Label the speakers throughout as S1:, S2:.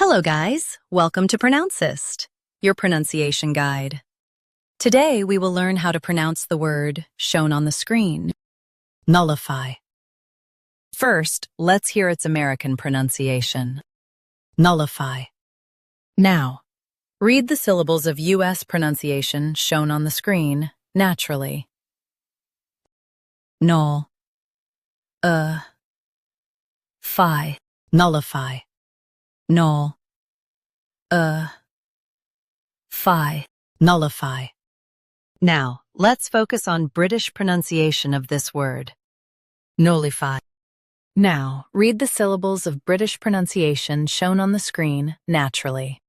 S1: Hello guys, welcome to Pronouncist, your pronunciation guide. Today we will learn how to pronounce the word shown on the screen, nullify. First, let's hear its American pronunciation, nullify. Now, read the syllables of U.S. pronunciation shown on the screen naturally. Null, fi, nullify. Null, fi, nullify. Now, let's focus on British pronunciation of this word, nullify. Now, read the syllables of British pronunciation shown on the screen naturally.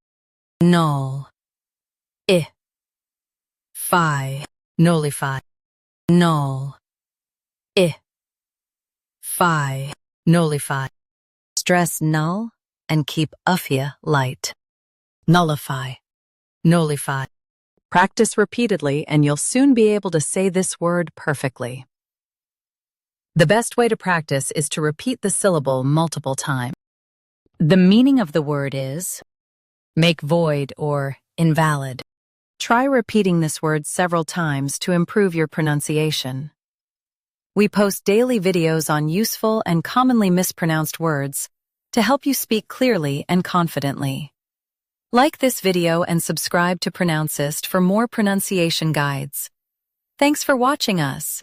S1: Null, fi, nullify. Null, fi, nullify. Stress null and keep uphia light. Nullify, nullify. Practice repeatedly and you'll soon be able to say this word perfectly. The best way to practice is to repeat the syllable multiple times. The meaning of the word is make void or invalid. Try repeating this word several times to improve your pronunciation. We post daily videos on useful and commonly mispronounced words to help you speak clearly and confidently. Like this video and subscribe to Pronouncist for more pronunciation guides. Thanks for watching us.